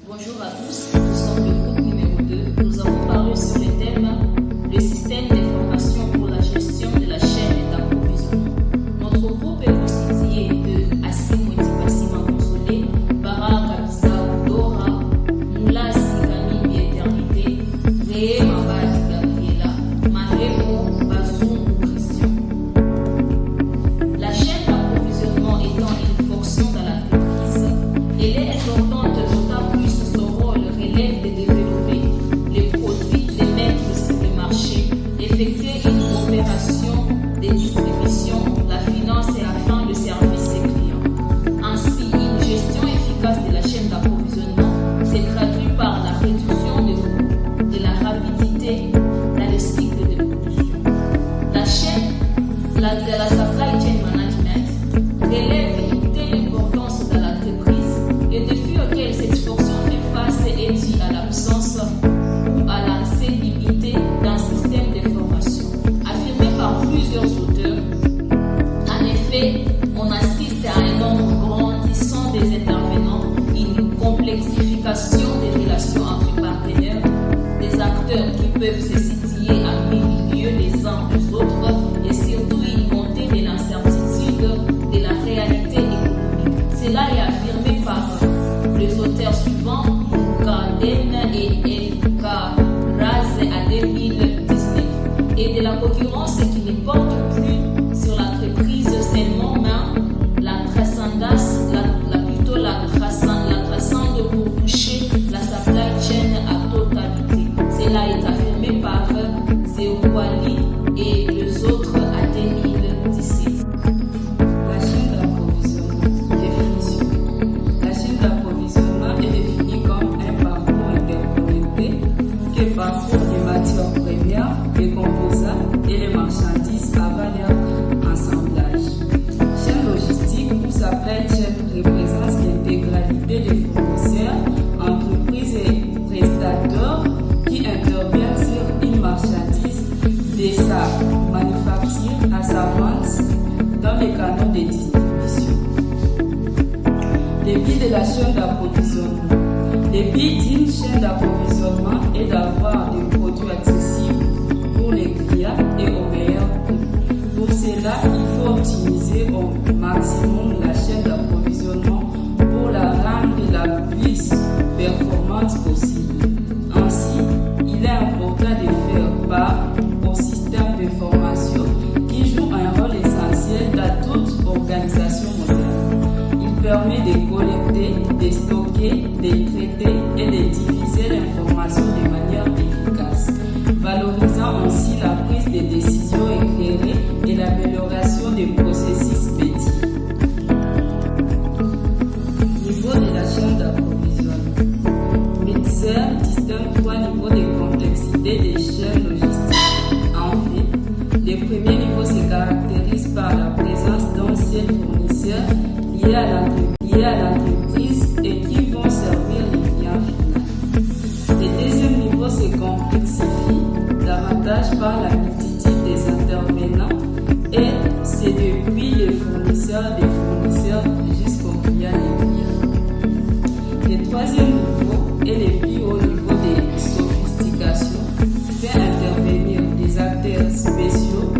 Bonjour à tous, nous sommes le groupe numéro 2. Nous avons parlé sur le thème le système d'information pour la gestion de la chaîne d'approvisionnement. Notre groupe est constitué de Assim Moitié-Passima Consolé, Bara Kabisa Dora, Moula Sikami Biéternité, Réé Mabadi Gabriela, Mahemo Bazoum Christian. La chaîne d'approvisionnement étant une fonction dans l'entreprise, elle est importante d'autant plus son rôle relève de développer les produits, les mettre sur le marché, effectuer une opération de distribution, la finance et afin de servir ses clients. Ainsi, une gestion efficace de la chaîne d'approvisionnement se traduit par la réduction des coûts, de la rapidité dans le cycle de production. La chaîne de la supply chain management relève une telle importance dans l'entreprise et le défi auquel cette fonction fait face est dû à l'absence ou à l'accès limité d'un système d'information. Affirmé par plusieurs auteurs, en effet, on assiste à un nombre grandissant des intervenants, une complexification des relations entre partenaires, des acteurs qui peuvent se situer à milieu les uns des autres et surtout une montée de l'incertitude de la réalité économique. Cela est affirmé par les auteurs suivants, Lukaden et Elka Raz à 2019, et de la concurrence qui ne porte plus sur l'entreprise seulement, mais la transcendance, la transcende pour toucher la supply chain à totalité. Cela est affirmé par Zewali et les autres à 2017. La chaîne d'approvisionnement. Définition. La chaîne d'approvisionnement est définie comme un parcours interconnecté qui parcourt les matières premières, les composants et les marchandises avant leur assemblage. Chaîne logistique ou supply chain représente l'intégralité des fournisseurs, entreprises et prestataires qui interviennent sur une marchandise de sa manufacture à sa vente dans les canaux de distribution. Le but de la chaîne d'approvisionnement. Le but d'une chaîne d'approvisionnement est d'avoir des produits accessibles pour les clients et au meilleur prix. Pour cela, il faut optimiser au maximum la chaîne d'approvisionnement pour la rendre la plus performante possible. Ainsi, il est important de faire part au système d'information qui joue un rôle essentiel dans toute organisation moderne. Il permet de collecter, de stocker, de traiter et de diffuser l'information de manière efficace, valorisant ainsi la prise de décisions éclairées et l'amélioration des processus métiers. Niveau de la chaîne d'approvisionnement. Metzer distingue trois niveaux de complexité des chaînes logistiques. En fait, le premier niveau se caractérise par la présence d'un seul fournisseur lié à l'entreprise et qui vont servir les clients finaux. Le deuxième niveau se complexifie davantage par la multitude des intervenants et c'est depuis les fournisseurs des fournisseurs jusqu'aux clients des clients. Le troisième niveau est le plus haut niveau de sophistication qui fait intervenir des acteurs spéciaux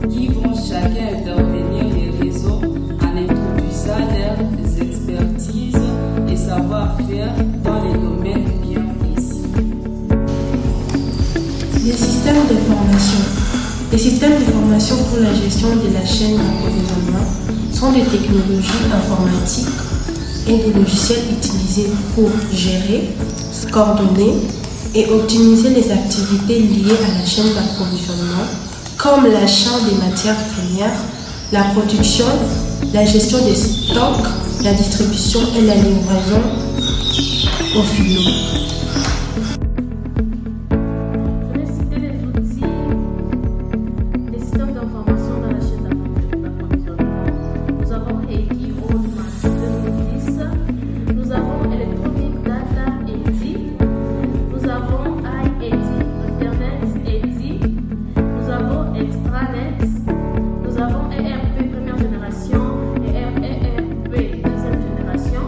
qui vont chacun intervenir les réseaux en introduisant leurs expertises et savoir-faire dans les domaines bien précis. Les systèmes d'information. Les systèmes d'information pour la gestion de la chaîne d'approvisionnement sont des technologies informatiques et des logiciels utilisés pour gérer, coordonner et optimiser les activités liées à la chaîne d'approvisionnement, comme l'achat des matières premières, la production, la gestion des stocks, la distribution et la livraison aux finaux. Je vais citer les outils des systèmes d'information dans la chaîne d'approvisionnement. Nous avons EDI Roadmap 2010, nous avons Electronic Data EDI, nous avons iEDI, Internet EDI, nous avons Extranet, nous avons ERP première génération et ERP deuxième génération,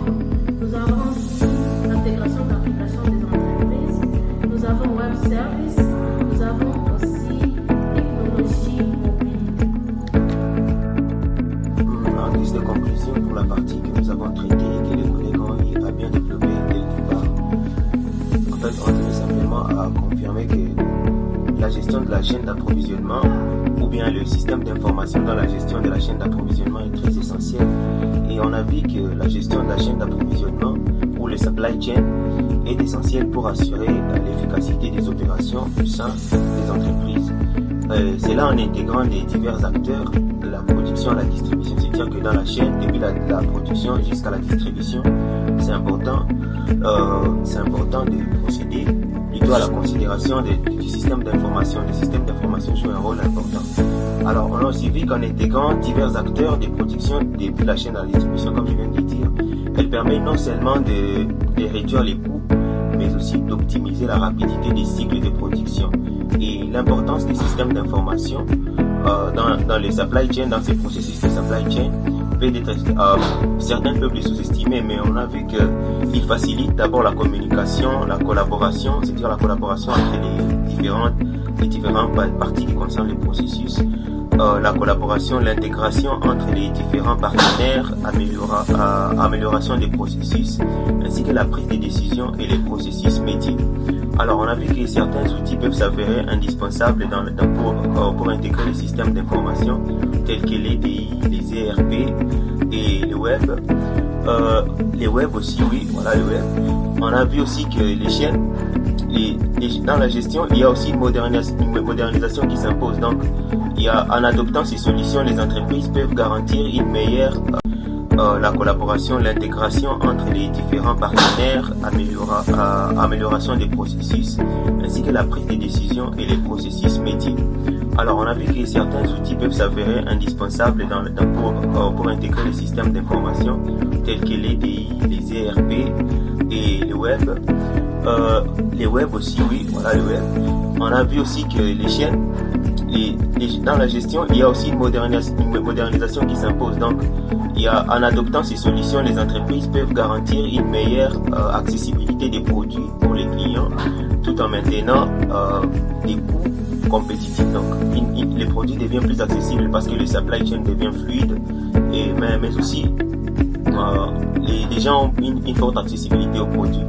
nous avons aussi l'intégration d'applications gestion de la chaîne d'approvisionnement ou bien le système d'information dans la gestion de la chaîne d'approvisionnement est très essentiel. Et on a vu que la gestion de la chaîne d'approvisionnement ou le supply chain est essentiel pour assurer l'efficacité des opérations au sein des entreprises. C'est là en intégrant les divers acteurs de la production à la distribution. C'est-à-dire que dans la chaîne, depuis la production jusqu'à la distribution, c'est important de procéder plutôt à la considération du système d'information. Le système d'information joue un rôle important. Alors, on a aussi vu qu'en intégrant divers acteurs de production depuis la chaîne à la distribution, comme je viens de le dire, elle permet non seulement de réduire les coûts, mais aussi d'optimiser la rapidité des cycles de production. Et l'importance des systèmes d'information dans les supply chain, dans ces processus de supply chain, peut être, certains peuvent les sous-estimer, mais on a vu qu'il facilite d'abord la communication, la collaboration, c'est-à-dire la collaboration entre les différentes parties qui concernent le processus, la collaboration, l'intégration entre les différents partenaires, amélioration des processus, ainsi que la prise de décision et les processus métiers. Alors, on a vu que certains outils peuvent s'avérer indispensables pour intégrer les systèmes d'information tels que les EDI, les ERP et le web. Les web aussi, oui, voilà le web. On a vu aussi que les chaînes, dans la gestion, il y a aussi une modernisation qui s'impose. Donc, en adoptant ces solutions, les entreprises peuvent garantir une meilleure la collaboration, l'intégration entre les différents partenaires, amélioration des processus, ainsi que la prise de décision et les processus métiers. Alors, on a vu que certains outils peuvent s'avérer indispensables pour intégrer les systèmes d'information tels que les EDI, les ERP et le web. Les web aussi, oui, voilà le web. On a vu aussi que les chaînes, dans la gestion, il y a aussi une modernisation qui s'impose. Donc, en adoptant ces solutions, les entreprises peuvent garantir une meilleure accessibilité des produits pour les clients, tout en maintenant des coûts compétitifs. Donc, les produits deviennent plus accessibles parce que le supply chain devient fluide, mais aussi les gens ont une forte accessibilité aux produits.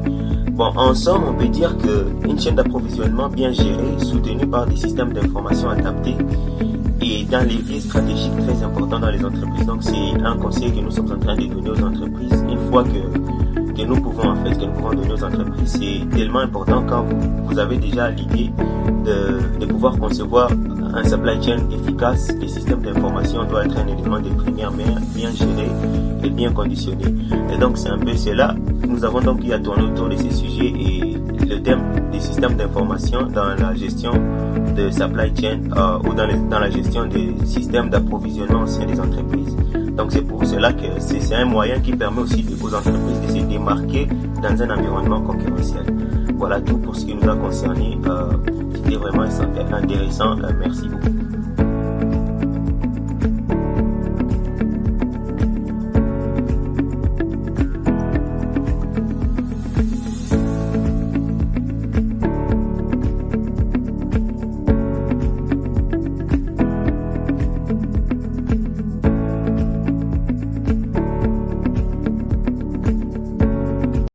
Bon, en somme, on peut dire qu'une chaîne d'approvisionnement bien gérée, soutenue par des systèmes d'information adaptés, et d'un levier stratégique très important dans les entreprises. Donc, c'est un conseil que nous sommes en train de donner aux entreprises. Une fois que nous pouvons donner aux entreprises, c'est tellement important quand vous avez déjà l'idée de pouvoir concevoir un supply chain efficace. Les systèmes d'information doivent être un élément de première main, bien géré et bien conditionné. Et donc, c'est un peu cela. Nous avons donc eu à tourner autour de ces sujets et le thème des systèmes d'information dans la gestion de supply chain ou dans la gestion des systèmes d'approvisionnement au sein des entreprises. Donc, c'est pour cela que c'est un moyen qui permet aussi aux entreprises de se démarquer dans un environnement concurrentiel. Voilà tout pour ce qui nous a concerné. C'était vraiment intéressant. Merci beaucoup.